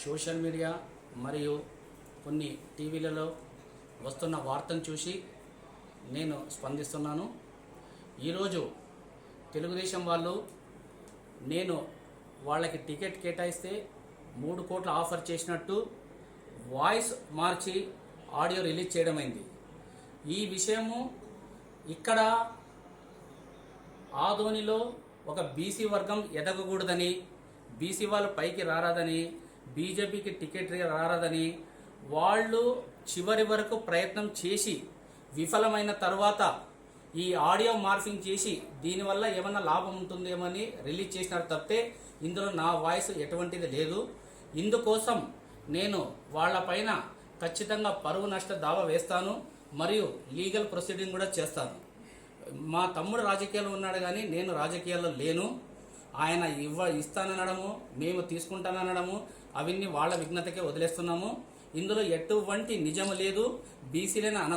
Social media మరియు కొన్ని టీవీలలో వస్తున్న వార్తను చూసి నేను స్పందిస్తున్నాను. ఈరోజు తెలుగుదేశం వాళ్ళు నేను వాళ్ళకి టికెట్ కేటాయిస్తే 3 కోట్ల ఆఫర్ చేసినట్టు వాయిస్ మార్చి ఆడియో రిలీజ్ చేయడమైంది. ఈ విషయము ఇక్కడ ఆదోనిలో ఒక బీసీ వర్గం ఎదగకూడదని, బీసీ వాళ్ళు పైకి రారాదని, బీజేపీకి టికెట్ రారాదని వాళ్ళు చివరి వరకు ప్రయత్నం చేసి విఫలమైన తర్వాత ఈ ఆడియో మార్ఫింగ్ చేసి దీనివల్ల ఏమన్నా లాభం ఉంటుందేమని రిలీజ్ చేసినారు తప్పితే ఇందులో నా వాయిస్ ఎటువంటిది లేదు. ఇందుకోసం నేను వాళ్ళపైన ఖచ్చితంగా పరువు నష్ట దావా వేస్తాను మరియు లీగల్ ప్రొసీడింగ్ కూడా చేస్తాను. మా తమ్ముడు రాజకీయాల్లో ఉన్నాడు కానీ నేను రాజకీయాల్లో లేను. ఆయన ఇస్తాననడము, మేము తీసుకుంటాననడము అవన్నీ వాళ్ళ విఘ్నతకే వదిలేస్తున్నాము. ఇందులో ఎటువంటి నిజము లేదు. బీసీలను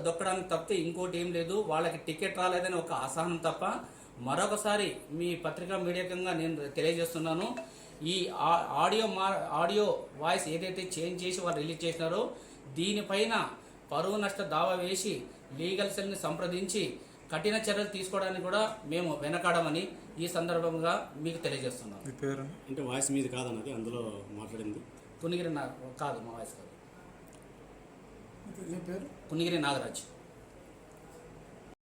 దొక్కడానికి తప్పితే ఇంకోటి ఏం లేదు. వాళ్ళకి టికెట్ రాలేదని ఒక అసహనం తప్ప మరొకసారి మీ పత్రికా మీడియాకంగా నేను తెలియజేస్తున్నాను. ఈ ఆడియో వాయిస్ ఏదైతే చేంజ్ చేసి వాళ్ళు రిలీజ్ చేసినారో దీనిపైన పరువు నష్ట దావా వేసి లీగల్ సెల్ని సంప్రదించి కఠిన చర్యలు తీసుకోవడానికి కూడా మేము వెనకాడమని ఈ సందర్భంగా మీకు తెలియజేస్తున్నాం. అంటే వాయిస్ మీది కాదన్నది అందులో మాట్లాడింది కునిగిరి కాదు, మా వాయిస్ కాదు. కునిగిరి నాగరాజ్.